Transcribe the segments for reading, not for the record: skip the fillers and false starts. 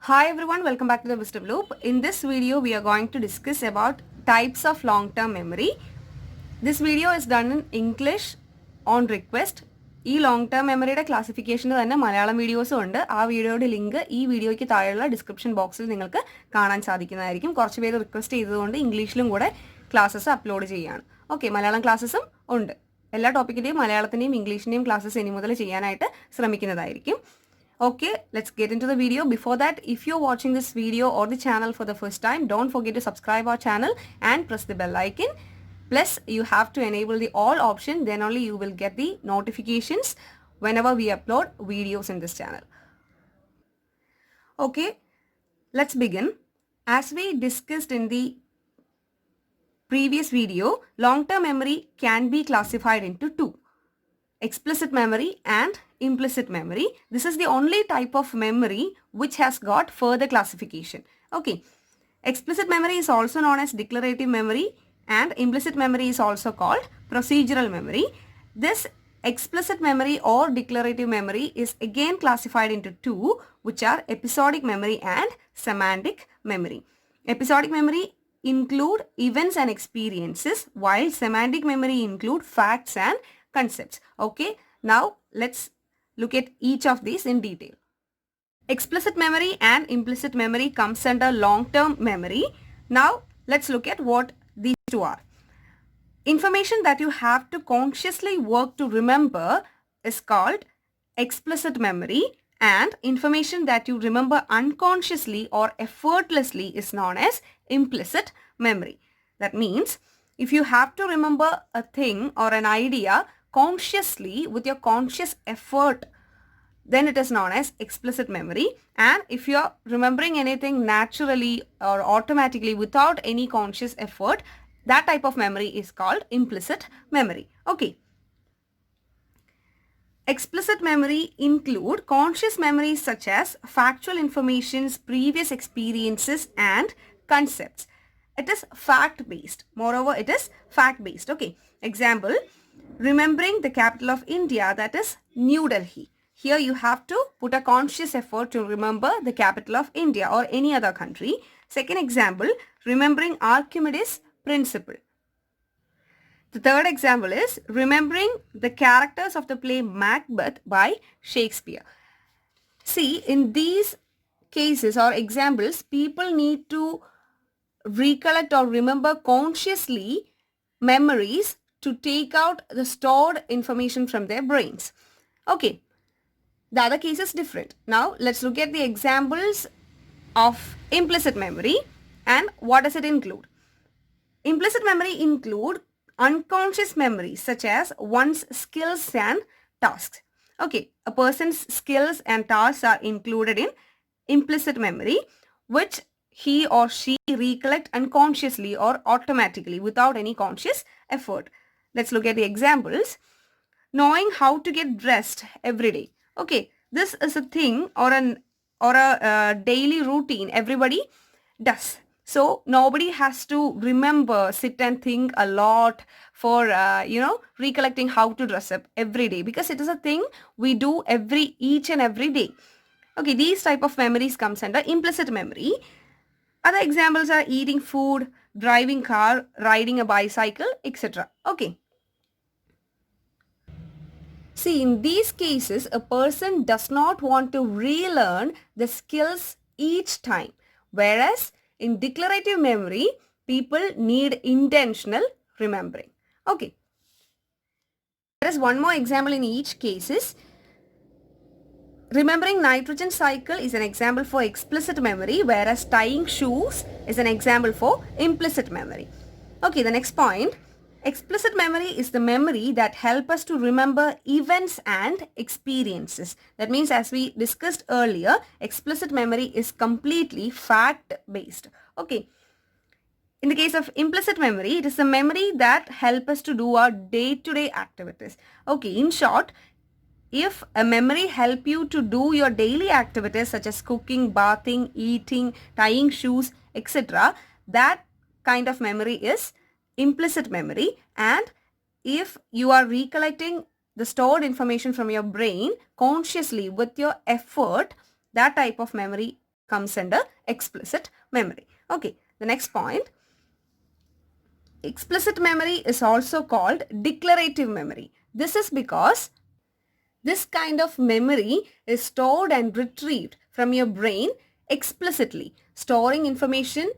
Hi everyone, welcome back to the Wisdom Loop. In this video, we are going to discuss about types of long-term memory. This video is done in English on request. ഈ long term മെമ്മറിയുടെ ക്ലാസിഫിക്കേഷന് തന്നെ മലയാളം വീഡിയോസും ഉണ്ട്. ആ വീഡിയോയുടെ link ഈ വീഡിയോയ്ക്ക് താഴെയുള്ള ഡിസ്ക്രിപ്ഷൻ ബോക്സിൽ നിങ്ങൾക്ക് കാണാൻ സാധിക്കുന്നതായിരിക്കും. കുറച്ച് പേര് റിക്വസ്റ്റ് ചെയ്തതുകൊണ്ട് ഇംഗ്ലീഷിലും കൂടെ ക്ലാസ്സസ് അപ്ലോഡ് ചെയ്യുകയാണ്. ഓക്കെ, മലയാളം ക്ലാസ്സസും ഉണ്ട്. എല്ലാ ടോപ്പിക്കിൻ്റെയും മലയാളത്തിൻ്റെയും ഇംഗ്ലീഷിൻ്റെയും ക്ലാസ്സസ് ഇനി മുതൽ ചെയ്യാനായിട്ട് ശ്രമിക്കുന്നതായിരിക്കും. Okay, let's get into the video. Before that, if you're watching this video or the channel for the first time, don't forget to subscribe our channel and press the bell icon. Plus, you have to enable the all option, then only you will get the notifications whenever we upload videos in this channel. Okay, let's begin. As we discussed in the previous video, long-term memory can be classified into two: explicit memory and implicit memory. This is the only type of memory which has got further classification. Okay, explicit memory is also known as declarative memory and implicit memory is also called procedural memory. This explicit memory or declarative memory is again classified into two, which are episodic memory and semantic memory. Episodic memory include events and experiences, while semantic memory include facts and concepts. Okay, now let's look at each of these in detail. Explicit memory and implicit memory comes under long-term memory. Now let's look at what these two are. Information that you have to consciously work to remember is called explicit memory, and information that you remember unconsciously or effortlessly is known as implicit memory. That means if you have to remember a thing or an idea consciously with your conscious effort, then it is known as explicit memory. And if you are remembering anything naturally or automatically without any conscious effort, that type of memory is called implicit memory. Okay. Explicit memory include conscious memories such as factual informations, previous experiences and concepts. It is fact-based. Moreover, it is fact-based. Okay. Example, remembering the capital of India, that is New Delhi. Here you have to put a conscious effort to remember the capital of India or any other country. Second example, remembering Archimedes' principle. The third example is remembering the characters of the play Macbeth by Shakespeare. See, in these cases or examples, people need to recollect or remember consciously memories to take out the stored information from their brains. Okay, the other case is different. Now let's look at the examples of implicit memory and what does it include. Implicit memory include unconscious memories such as one's skills and tasks. Okay, a person's skills and tasks are included in implicit memory, which he or she recollect unconsciously or automatically without any conscious effort. Let's look at the examples. Knowing how to get dressed every day. Okay, this is a thing or a daily routine everybody does. So nobody has to remember, sit and think a lot for recollecting how to dress up every day, because it is a thing we do each and every day. Okay, these type of memories comes under implicit memory. Other examples are eating food, driving car, riding a bicycle, etc. Okay. See, in these cases, a person does not want to relearn the skills each time. Whereas in declarative memory, people need intentional remembering. Okay. There is one more example in each cases. Remembering nitrogen cycle is an example for explicit memory, whereas tying shoes is an example for implicit memory. Okay, the next point. Explicit memory is the memory that helps us to remember events and experiences. That means, as we discussed earlier, explicit memory is completely fact-based. Okay. In the case of implicit memory, it is the memory that helps us to do our day-to-day activities. Okay, in short, if a memory help you to do your daily activities such as cooking, bathing, eating, tying shoes, etc., that kind of memory is implicit memory. And if you are recollecting the stored information from your brain consciously with your effort, that type of memory comes under explicit memory. Okay, the next point. Explicit memory is also called declarative memory. This is because this kind of memory is stored and retrieved from your brain explicitly. Storing information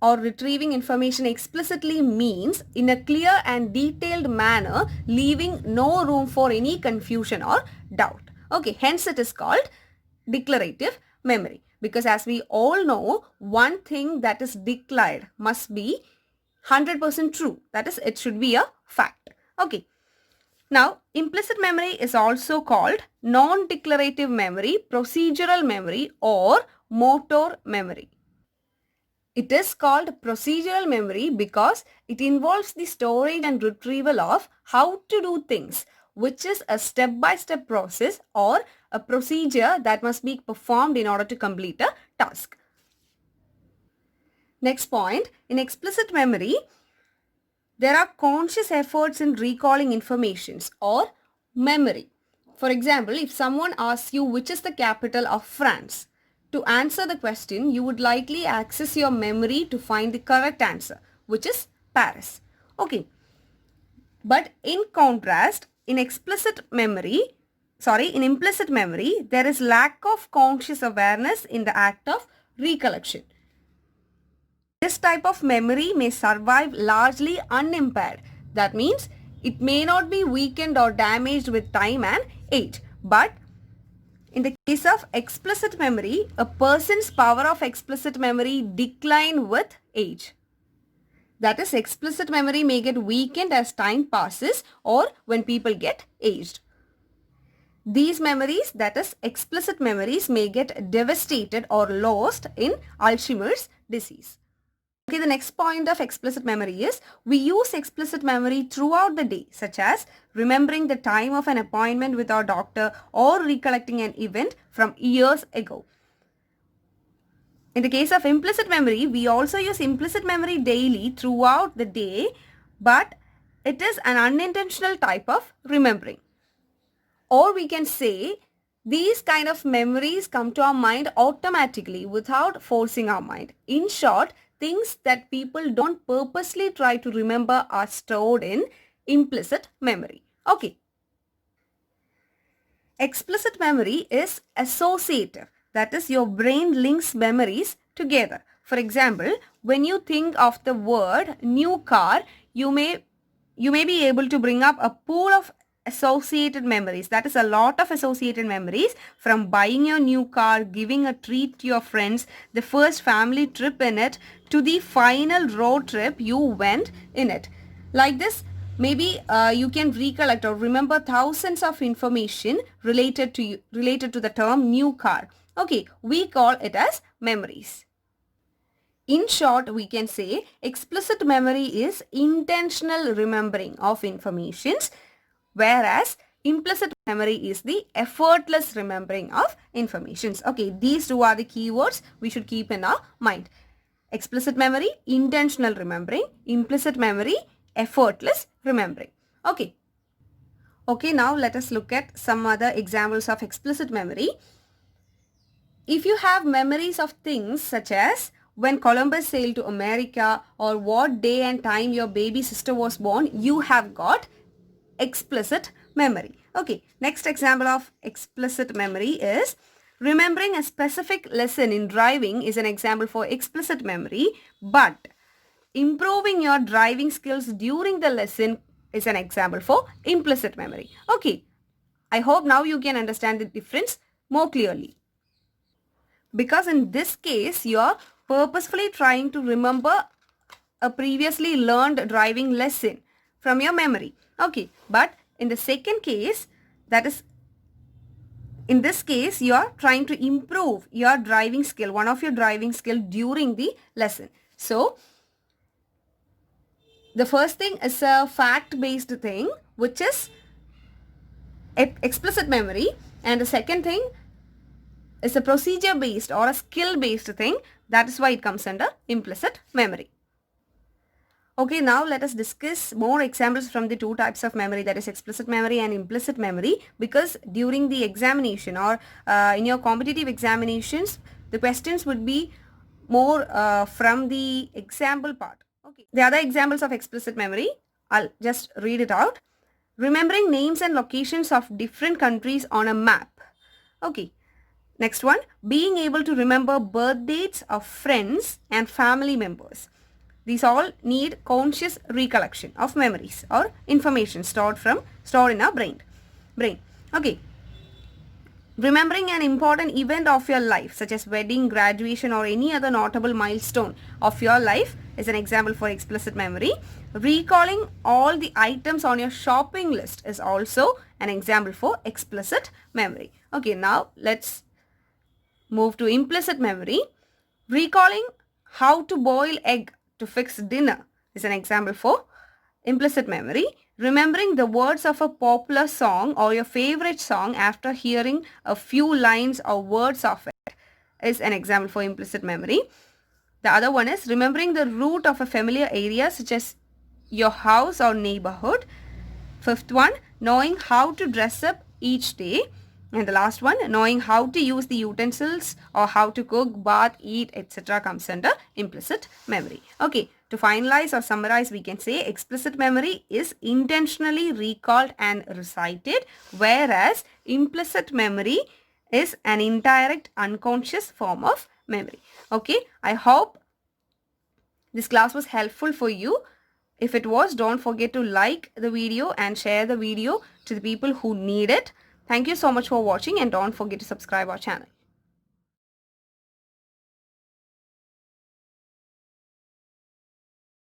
or retrieving information explicitly means in a clear and detailed manner, leaving no room for any confusion or doubt. Okay, hence it is called declarative memory, because as we all know, one thing that is declared must be 100% true. That is, it should be a fact. Okay. Now, implicit memory is also called non-declarative memory, procedural memory, or motor memory. It is called procedural memory because it involves the storage and retrieval of how to do things, which is a step-by-step process or a procedure that must be performed in order to complete a task. Next point, in explicit memory, there are conscious efforts in recalling informations or memory. For example, if someone asks you which is the capital of France, to answer the question, you would likely access your memory to find the correct answer, which is Paris. Okay. But in contrast, in implicit memory, there is lack of conscious awareness in the act of recollection. This type of memory may survive largely unimpaired. That means it may not be weakened or damaged with time and age. But in the case of explicit memory, a person's power of explicit memory decline with age. That is, explicit memory may get weakened as time passes or when people get aged. These memories, that is explicit memories, may get devastated or lost in Alzheimer's disease. Okay, the next point of explicit memory is we use explicit memory throughout the day, such as remembering the time of an appointment with our doctor or recollecting an event from years ago. In the case of implicit memory, we also use implicit memory daily throughout the day, but it is an unintentional type of remembering. Or we can say these kind of memories come to our mind automatically without forcing our mind. In short, things that people don't purposely try to remember are stored in implicit memory. Okay. Explicit memory is associative. That is, your brain links memories together. For example, when you think of the word new car, you may be able to bring up a pool of associated memories. That is a lot of associated memories from buying your new car, giving a treat to your friends, the first family trip in it, to the final road trip you went in it. Like this, maybe you can recollect or remember thousands of information related to the term new car. Okay, we call it as memories. In short, we can say explicit memory is intentional remembering of informations, whereas implicit memory is the effortless remembering of informations. Okay, these two are the keywords we should keep in our mind. Explicit memory, intentional remembering. Implicit memory, effortless remembering. Okay. Okay, now let us look at some other examples of explicit memory. If you have memories of things such as when Columbus sailed to America or what day and time your baby sister was born, you have got explicit memory. Okay, next example of explicit memory is remembering a specific lesson in driving is an example for explicit memory, but improving your driving skills during the lesson is an example for implicit memory. Okay, I hope now you can understand the difference more clearly. Because in this case, you are purposefully trying to remember a previously learned driving lesson from your memory. Okay, but in the second case, that is, in this case, you are trying to improve your driving skill, one of your driving skill during the lesson. So, the first thing is a fact-based thing, which is explicit memory, and the second thing is a procedure-based or a skill-based thing. That is why it comes under implicit memory. Okay, now let us discuss more examples from the two types of memory, that is explicit memory and implicit memory, because during the examination or in your competitive examinations, The questions would be more from the example part. Okay. The other examples of explicit memory, I'll just read it out. Remembering names and locations of different countries on a map. Okay. Next one, being able to remember birth dates of friends and family members. These all need conscious recollection of memories or information stored in our brain. Okay. Remembering an important event of your life, such as wedding, graduation, or any other notable milestone of your life is an example for explicit memory. Recalling all the items on your shopping list is also an example for explicit memory. Okay, now let's move to implicit memory. Recalling how to boil egg to fix dinner is an example for implicit memory. Remembering the words of a popular song or your favorite song after hearing a few lines or words of it is an example for implicit memory. The other one is remembering the route of a familiar area such as your house or neighborhood. Fifth one, knowing how to dress up each day. And the last one, knowing how to use the utensils or how to cook, bath, eat, etc. comes under implicit memory. Okay, to finalize or summarize, we can say explicit memory is intentionally recalled and recited, whereas implicit memory is an indirect unconscious form of memory. Okay, I hope this class was helpful for you. If it was, don't forget to like the video and share the video to the people who need it. Thank you so much for watching and don't forget to subscribe our channel.